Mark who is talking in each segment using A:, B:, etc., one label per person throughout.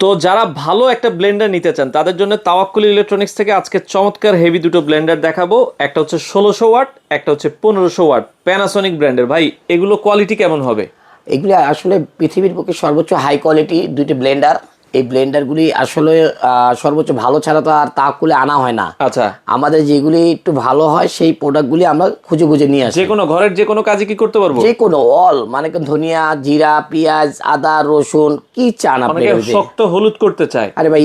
A: তো যারা ভালো একটা ব্লেন্ডার নিতে চান তাদের জন্য তাওয়াক্কুল ইলেকট্রনিক্স থেকে আজকে চমৎকার হেভি দুটো ব্লেন্ডার দেখাবো। একটা হচ্ছে 1600 ওয়াট, একটা হচ্ছে 1500 ওয়াট প্যানাসোনিক ব্র্যান্ডের। ভাই এগুলো কোয়ালিটি কেমন হবে?
B: এগুলি আসলে পৃথিবীর পক্ষে সর্বোচ্চ হাই কোয়ালিটি দুইটি ব্লেন্ডার। এই ব্লেন্ডারগুলি আসলে সর্বোচ্চ ভালো ছাড়া তো আর তাওয়াক্কুলে আনা হয় না।
A: আচ্ছা,
B: আমাদের যেগুলি একটু ভালো হয় সেই প্রোডাক্টগুলি আমরা খুঁজে খুঁজে নিয়ে আসি।
A: যে কোনো ঘরের যে কোনো কাজে কি করতে পারবো?
B: যে কোনো অল মানে ধনিয়া, জিরা, পেঁয়াজ, আদা, রসুন কি চান আপনি?
A: অনেকে শক্ত হলুদ করতে চায়।
B: আরে ভাই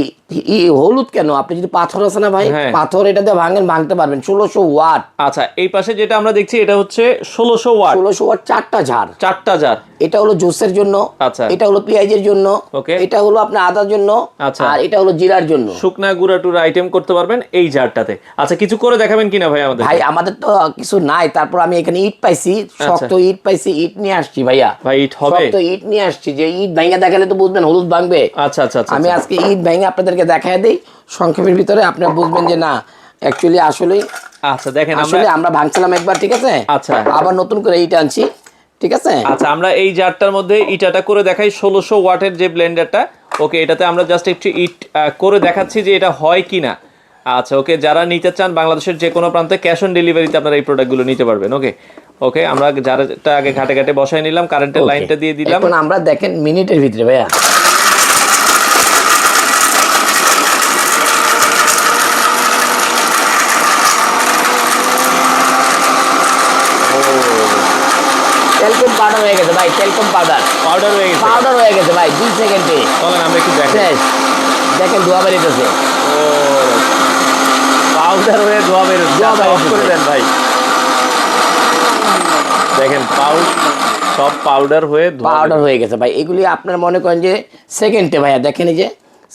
B: হলুদ কেন? আপনি যদি পাথর আছে না ভাই,
A: হ্যাঁ।
B: পাথর এটাতে ভাঙতে পারবেন। 1600 ওয়াট।
A: আচ্ছা, এই পাশে যেটা আমরা দেখছি এটা হচ্ছে 1600 ওয়াট,
B: 1600 ওয়াট, চারটা ঝাড়।
A: চারটা জার।
B: এটা হলো জুসের জন্য,
A: আচ্ছা।
B: এটা হলো পেঁয়াজের জন্য,
A: ওকে।
B: এটা হলো আপনার আদার জন্য,
A: আচ্ছা।
B: আর এটা হলো জিরার জন্য।
A: শুকনা গুঁড়া টুরা আইটেম করতে পারবেন এই জারটাতে। আচ্ছা, কিছু করে দেখাবেন কিনা ভাই আমাদের?
B: ভাই আমাদের তো কিছু নাই, তারপর আমি এখানে ইট পাইছি, শক্ত ইট পাইছি, ইট নিয়ে আসছি ভাইয়া।
A: ভাই ইট হবে?
B: শক্ত ইট নিয়ে আসছি, যে ইট ভাঙা দেখালে তো বুঝবেন হলুদ ভাঙবে।
A: আচ্ছা আচ্ছা আচ্ছা।
B: আমি আজকে ইট ভাঙা আপনাদেরকে দেখায় দেই সংক্ষেপের ভিতরে, আপনারা বুঝবেন যে না অ্যাকচুয়ালি আসলে
A: আচ্ছা দেখেন
B: আসলে আমরা ভাঙছিলাম একবার, ঠিক আছে?
A: আচ্ছা।
B: আবার নতুন করে ইট আনছি, ঠিক আছে?
A: আচ্ছা, আমরা এই জারটার মধ্যে ইটাটা করে দেখাই 1600 ওয়াটের যে ব্লেন্ডারটা। ওকে, এটাতে আমরা জাস্ট একটু ইট করে দেখাচ্ছি যে এটা হয় কিনা। আচ্ছা ওকে, যারা নিতে চান বাংলাদেশের যে কোনো প্রান্তে ক্যাশ অন ডেলিভারিতে আপনারা এই প্রোডাক্টগুলো নিতে পারবেন। ওকে ওকে, আমরা যারটা আগে ঘাটে ঘাটে বসাই নিলাম, কারেন্টের লাইনটা দিয়ে দিলাম।
B: এখন আমরা দেখেন মিনিটের ভিতরে ভাইয়া টেলকম পাউডার হয়ে গেছে ভাই, টেলকম পাউডার
A: পাউডার হয়ে গেছে।
B: পাউডার হয়ে গেছে ভাই 2 সেকেন্ডে।
A: চলেন আমরা একটু দেখাই।
B: শেষ। দেখেন ধোয়া বেরিয়েছে।
A: ও, পাউডার হয়ে ধোয়া বেরোচ্ছে।
B: ধোয়া
A: আচ্ছা, অফ
B: বেরোচ্ছে।
A: করে দেন ভাই। দেখেন সব পাউডার হয়ে ধোয়া
B: পাউডার হয়ে গেছে ভাই। এগুলি আপনার মনে করেন যে সেকেন্ডে ভাইয়া, দেখেন এই যে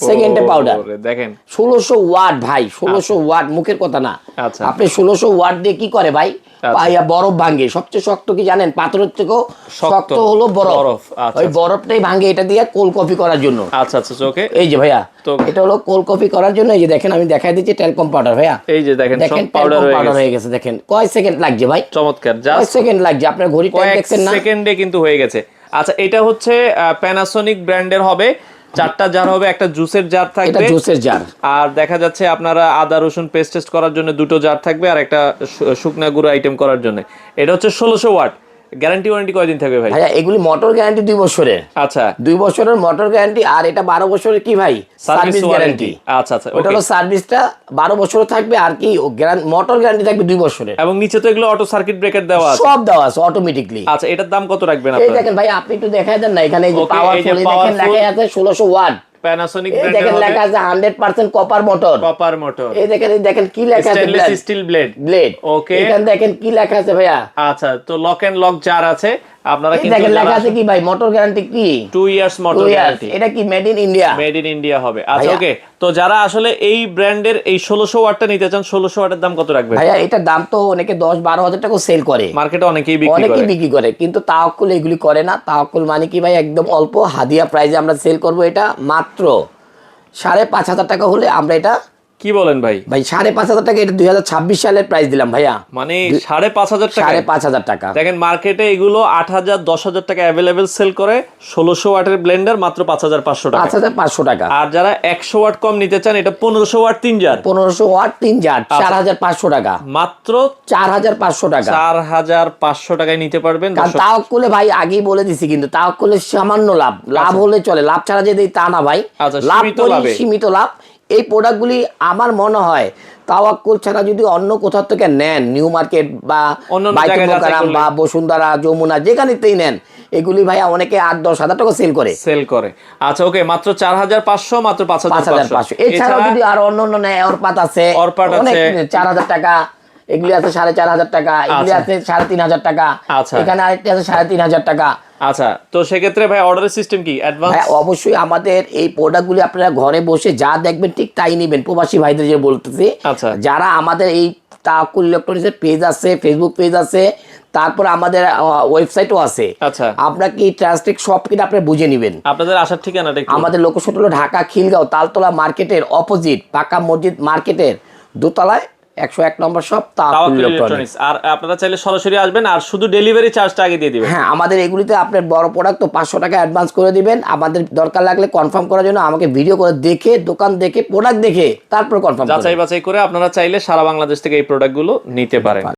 B: সেকেন্ডে পাউডার।
A: দেখেন
B: 1600 ওয়াট ভাই, 1600 ওয়াট মুখের কথা না।
A: আচ্ছা।
B: আপনি 1600 ওয়াট দিয়ে কি করে ভাই? ভাইয়া বরফ ভাঙে। সবচেয়ে শক্ত কি জানেন? পাথরের থেকেও শক্ত হলো বরফ।
A: আচ্ছা,
B: ওই বরফটাই ভাঙে এটা দিয়ে কোল্ড কফি করার জন্য।
A: আচ্ছা আচ্ছা ওকে।
B: এই যে ভাইয়া
A: তো
B: এটা হলো কোল্ড কফি করার জন্য। এই যে দেখেন আমি দেখাই দিচ্ছি টেলকম পাউডার ভাইয়া।
A: এই যে দেখেন সব পাউডার
B: হয়ে গেছে। দেখেন কয় সেকেন্ড লাগছে ভাই?
A: চমৎকার,
B: কয়
A: জাস্ট
B: সেকেন্ড লাগছে? আপনার ঘড়ি টাইম দেখছেন না?
A: সেকেন্ডে কিন্তু হয়ে গেছে। আচ্ছা, এটা হচ্ছে প্যানাসোনিক ব্র্যান্ডের হবে। চারটা জার হবে, একটা জুসের জার
B: এটা
A: থাকবে,
B: জুসের জার।
A: আর দেখা যাচ্ছে আপনারা আদা রসুন পেস্ট করার জন্য দুটো জার থাকবে, আর একটা শুকনা গুঁড়ো আইটেম করার জন্য। এটা হচ্ছে 1600 ওয়াট। গ্যারান্টি ওয়ারেন্টি কয়দিন থাকবে ভাই?
B: ভাইয়া এগুলি মোটর গ্যারান্টি 2 বছরের।
A: আচ্ছা,
B: 2 বছরের মোটর গ্যারান্টি। আর এটা 12 বছরের কি ভাই? Service guarantee.
A: আচ্ছা আচ্ছা,
B: ওটা হলো সার্ভিসটা 12 বছর থাকবে, আর কি মোটর গ্যারান্টি থাকবে 2 বছরের।
A: এবং নিচে তো এগুলো অটো সার্কিট ব্রেকার দেওয়া আছে,
B: সব দেওয়া আছে অটোমেটিকলি।
A: আচ্ছা, এটার দাম কত রাখবেন
B: এই
A: আপনারা?
B: দেখেন ভাই আপনি একটু দেখায় দেন না, এখানে এই যে
A: Okay, এই যে
B: পাওয়ারফুল দেখেন
A: powerful
B: লেখা আছে 1600 ওয়াট।
A: প্যানাসোনিক
B: এই
A: ব্র্যান্ডের
B: দেখেন
A: হবে,
B: লেখা আছে 100% কপার মোটর।
A: Copper motor.
B: এই দেখেন কি লেখা আছে?
A: Stainless steel blade.
B: ব্লেড।
A: ওকে,
B: এখানে দেখেন কি লেখা আছে ভাইয়া।
A: আচ্ছা, তো লক এন্ড লক জার আছে। আপনারা
B: এই
A: কিন্তু
B: দেখেন লেখা আছে কি ভাই? মোটর গ্যারান্টি কি?
A: 2 ইয়ার্স মোটর
B: 2 years।
A: গ্যারান্টি।
B: এটা কি made in India?
A: Made in India হবে। আচ্ছা
B: ভাইয়া।
A: ওকে, তো যারা আসলে এই ব্র্যান্ডের এই 1600 ওয়াটটা নিতে চান, 1600 ওয়াটের দাম কত রাখবেন?
B: ভাইয়া এটার দাম তো অনেকে 10-12 হাজার টাকা সেল করে,
A: মার্কেটে অনেকেই বিক্রি করে।
B: বিক্রি করে, কিন্তু তাওয়াক্কুল এগুলি করে না। তাওয়াক্কুল মানে কি ভাই? একদম অল্প হাদিয়া প্রাইজে আমরা সেল করব। এটা মাত্র 5,500 টাকা হলে আমরা এটা।
A: কি বলেন ভাই?
B: 5,500 টাকা। এটা 2026 সালের প্রাইস দিলাম ভাইয়া,
A: মানে 5,500 টাকা।
B: 5,500 টাকা।
A: দেখেন মার্কেটে এগুলো 8,000 10,000 টাকা অ্যাভেলেবেল সেল করে। 1600 ওয়াটের ব্লেন্ডার মাত্র 5,500 টাকা।
B: 5,500 টাকা।
A: আর যারা 100 ওয়াট কম নিতে চান, এটা 1500 ওয়াট 3 জার,
B: 1500 ওয়াট 3 জার, 4,500 টাকা।
A: মাত্র
B: 4,500 টাকা।
A: 4,500 টাকায় নিতে পারবেন।
B: কারণ তাওয়াক্কুলে ভাই আগেই বলে দিছি, কিন্তু তাওয়াক্কুলে সামান্য লাভ হলে চলে, লাভ ছাড়া যে তা না ভাই।
A: আচ্ছা,
B: লাভ
A: সীমিত
B: করি,
A: লাভে।
B: সীমিত লাভ। এই প্রোডাক্টগুলি আমার মনে হয় তাওয়াক্কুল ছাড়া যদি অন্য কোথাও থেকে নেন, নিউ মার্কেট বা
A: অন্যান্য
B: বাইতুল
A: জায়গায় যাচাই
B: মোকাররম
A: করলে।
B: বা বসুন্ধরা, যমুনা, যেখানেতেই নেন, এগুলি ভাইয়া অনেকে 8-10 হাজার টাকা সেল করে।
A: আচ্ছা ওকে, মাত্র 4,500, মাত্র 5,500।
B: 5,500। এছাড়াও যদি আর অন্য নেয়, অরপাত আছে,
A: অরপাট
B: অনেক
A: আছে।
B: 4,000 টাকা, এগুলি আছে 4,500 টাকা, এগুলি আছে 3,500 টাকা,
A: আচ্ছা।
B: এখানে আরেকটি আছে 3,500 টাকা।
A: আচ্ছা, তো সেক্ষেত্রে ভাই অর্ডারের সিস্টেম কি? অ্যাডভান্স?
B: হ্যাঁ অবশ্যই। আমাদের এই প্রোডাক্টগুলি আপনারা ঘরে বসে যা দেখবেন ঠিক তাই নেবেন। প্রবাসী ভাইদের যে বলতেছি,
A: আচ্ছা।
B: যারা আমাদের এই তাওয়াক্কুল ইলেকট্রনিক্সের পেজ আছে, ফেসবুক পেজ আছে, তারপর আমাদের ওয়েবসাইটও আছে।
A: আচ্ছা,
B: আপনার কি ট্রান্সলেট সব কিনা আপনি বুঝে নেবেন।
A: আপনাদের আসার ঠিকানাটা একটু?
B: আমাদের লোকেশন হলো ঢাকা খিলগাঁও, তালতলা মার্কেটের অপোজিট পাকা মসজিদ মার্কেটের দোতলায় 101 নম্বর শপ তাওয়াক্কুল
A: তাওয়াক্কুল
B: ইলেকট্রনিক্স।
A: ইলেকট্রনিক্স। আর আপনারা চাইলে সরাসরি আসবেন আর শুধু ডেলিভারি চার্জটা আগে দিয়ে দিবেন।
B: হ্যাঁ, আমাদের এগুলিতে আপনার বড় প্রোডাক্ট তো 500 টাকা অ্যাডভান্স করে দিবেন। আমাদের দরকার লাগলে কনফার্ম করার জন্য আমাকে ভিডিও করে দেখে, দোকান দেখে, প্রোডাক্ট দেখে তারপর কনফার্ম
A: যাচাই বাছাই করে আপনারা চাইলে সারা বাংলাদেশ থেকে এই প্রোডাক্টগুলো নিতে পারেন।